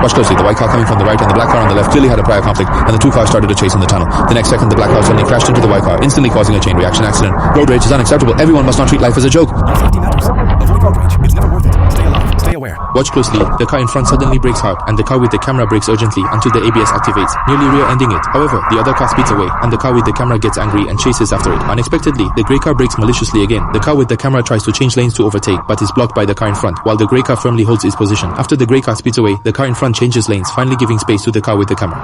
Watch closely. The white car coming from the right and the black car on the left clearly had a prior conflict, and the two cars started a chase in the tunnel. The next second, the black car suddenly crashed into the white car, instantly causing a chain reaction accident. Road rage is unacceptable. Everyone must not treat life as a joke. Safety matters. Avoid road rage. It's never worth it. Stay alive. Stay aware. Watch closely. The car in front suddenly brakes hard, and the car with the camera brakes urgently until the ABS activates, nearly rear-ending it. However, the other car speeds away, and the car with the camera gets angry and chases after it. Unexpectedly, the grey car brakes maliciously again. The car with the camera tries to change lanes to overtake, but is blocked by the car in front, while the grey car firmly holds its position. After the grey car speeds away, the car in front changes lanes, finally giving space to the car with the camera.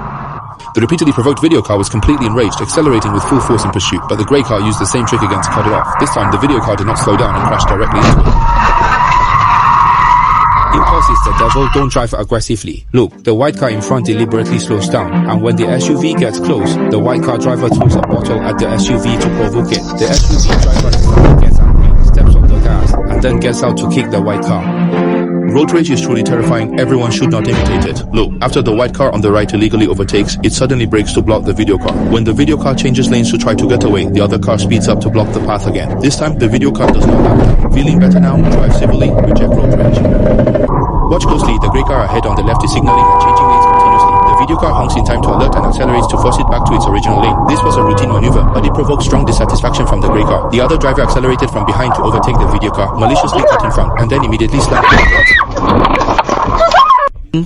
The repeatedly provoked video car was completely enraged, accelerating with full force in pursuit, but the grey car used the same trick again to cut it off. This time, the video car did not slow down and crashed directly into it. Impulse is the devil, don't drive aggressively. Look, the white car in front deliberately slows down, and when the SUV gets close, the white car driver throws a bottle at the SUV to provoke it. The SUV driver gets angry, steps on the gas, and then gets out to kick the white car. Road rage is truly terrifying. Everyone should not imitate it. Look, after the white car on the right illegally overtakes, it suddenly brakes to block the video car. When the video car changes lanes to try to get away, the other car speeds up to block the path again. This time, the video car does not happen. Feeling better now? Drive civilly, reject road rage. Watch closely. The grey car ahead on the left is signaling and changing lanes continuously. The video car honks in time to alert and accelerates to force it back to its original lane. This was a routine maneuver, but it provoked strong dissatisfaction from the grey car. The other driver accelerated from behind to overtake the video car, maliciously cut in front, and then immediately slammed into it.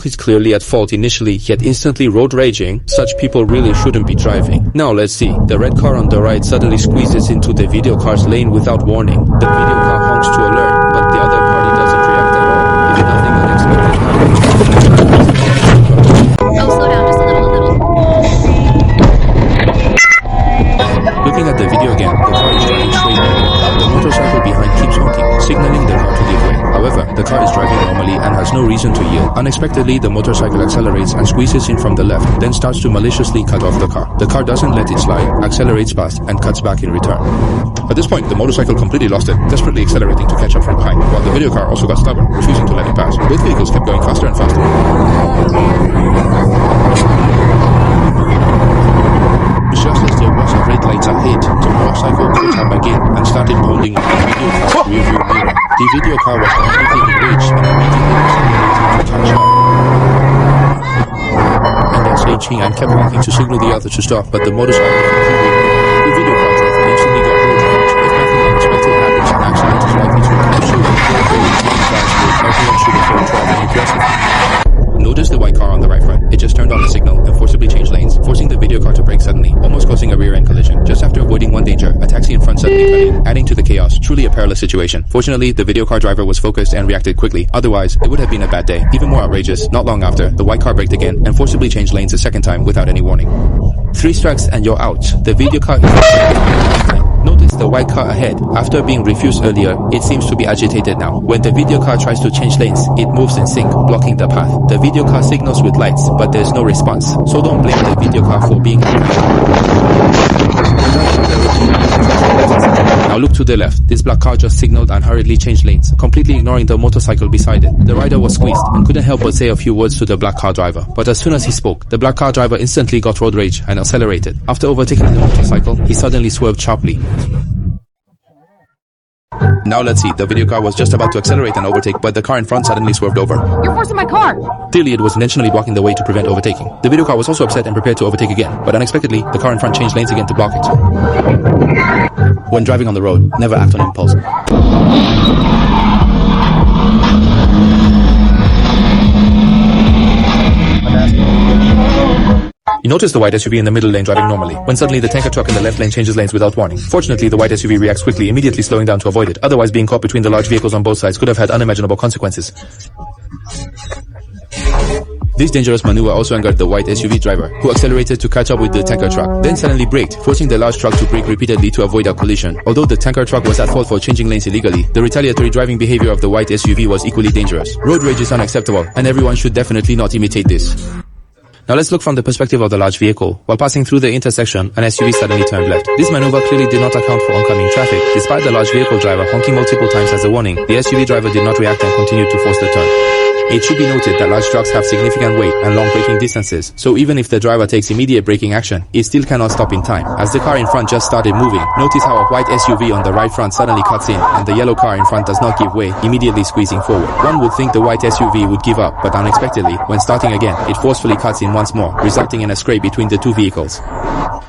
He's clearly at fault initially, yet instantly road raging. Such people really shouldn't be driving. Now let's see. The red car on the right suddenly squeezes into the video car's lane without warning. The video car honks to alert, but the other party doesn't react at all. If nothing unexpected happens. Oh, slow down, just a little. Looking at the video again, the car is driving straight ahead. The motorcycle behind keeps honking, signaling the car to give way. However, the car is driving normally and has no reason to yield. Unexpectedly, the motorcycle accelerates and squeezes in from the left, then starts to maliciously cut off the car. The car doesn't let it slide, accelerates past, and cuts back in return. At this point, the motorcycle completely lost it, desperately accelerating to catch up from behind, while the video car also got stubborn, refusing to let it pass. Both vehicles kept going faster and faster. Just as there was a red light ahead, the motorcycle caught up again and started pounding on the video car's rearview mirror. The video car was completely enraged and immediately accelerated to catch up. And then slinching and kept honking to signal the other to stop, but the motorcycle completely ignored. The video car driver instantly got road rage. If nothing unexpected happens, an accident is likely to occur. So everyone should avoid driving aggressively. Notice the white car on the right front. It just turned on the signal and forcibly changed lanes, forcing the video car to brake suddenly, almost causing a rear-end collision. Just after avoiding one danger, a taxi in front suddenly cut in, adding to the chaos. Truly a perilous situation. Fortunately, the video car driver was focused and reacted quickly. Otherwise, it would have been a bad day. Even more outrageous, not long after, the white car braked again and forcibly changed lanes a second time without any warning. 3 strikes and you're out. The video car is... Notice the white car ahead. After being refused earlier, it seems to be agitated now. When the video car tries to change lanes, it moves in sync, blocking the path. The video car signals with lights, but there's no response. So don't blame the video car for being... Now look to the left. This black car just signaled and hurriedly changed lanes, completely ignoring the motorcycle beside it. The rider was squeezed and couldn't help but say a few words to the black car driver. But as soon as he spoke, the black car driver instantly got road rage and accelerated. After overtaking the motorcycle, he suddenly swerved sharply. Now let's see. The video car was just about to accelerate and overtake, but the car in front suddenly swerved over. You're forcing my car! Clearly, it was intentionally blocking the way to prevent overtaking. The video car was also upset and prepared to overtake again, but unexpectedly, the car in front changed lanes again to block it. When driving on the road, never act on impulse. You notice the white SUV in the middle lane driving normally, when suddenly the tanker truck in the left lane changes lanes without warning. Fortunately, the white SUV reacts quickly, immediately slowing down to avoid it. Otherwise, being caught between the large vehicles on both sides could have had unimaginable consequences. This dangerous maneuver also angered the white SUV driver, who accelerated to catch up with the tanker truck, then suddenly braked, forcing the large truck to brake repeatedly to avoid a collision. Although the tanker truck was at fault for changing lanes illegally, the retaliatory driving behavior of the white SUV was equally dangerous. Road rage is unacceptable, and everyone should definitely not imitate this. Now let's look from the perspective of the large vehicle. While passing through the intersection, an SUV suddenly turned left. This maneuver clearly did not account for oncoming traffic. Despite the large vehicle driver honking multiple times as a warning, the SUV driver did not react and continued to force the turn. It should be noted that large trucks have significant weight and long braking distances, so even if the driver takes immediate braking action, it still cannot stop in time. As the car in front just started moving, notice how a white SUV on the right front suddenly cuts in, and the yellow car in front does not give way, immediately squeezing forward. One would think the white SUV would give up, but unexpectedly, when starting again, it forcefully cuts in once more, resulting in a scrape between the two vehicles.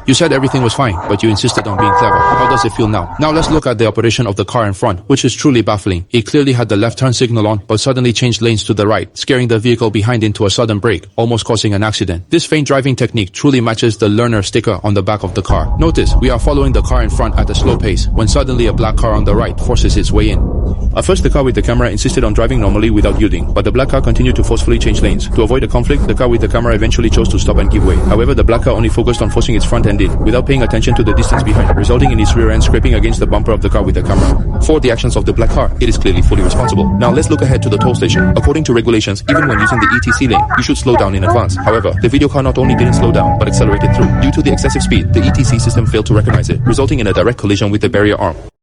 You said everything was fine, but you insisted on being clever. How does it feel now? Now let's look at the operation of the car in front, which is truly baffling. It clearly had the left turn signal on, but suddenly changed lanes to the right, scaring the vehicle behind into a sudden brake, almost causing an accident. This feint driving technique truly matches the learner sticker on the back of the car. Notice, we are following the car in front at a slow pace, when suddenly a black car on the right forces its way in. At first, the car with the camera insisted on driving normally without yielding, but the black car continued to forcefully change lanes. To avoid a conflict, the car with the camera eventually chose to stop and give way. However, the black car only focused on forcing its front end in, without paying attention to the distance behind, resulting in its rear end scraping against the bumper of the car with the camera. For the actions of the black car, it is clearly fully responsible. Now let's look ahead to the toll station. According to regulations, even when using the ETC lane, you should slow down in advance. However, the video car not only didn't slow down, but accelerated through. Due to the excessive speed, the ETC system failed to recognize it, resulting in a direct collision with the barrier arm.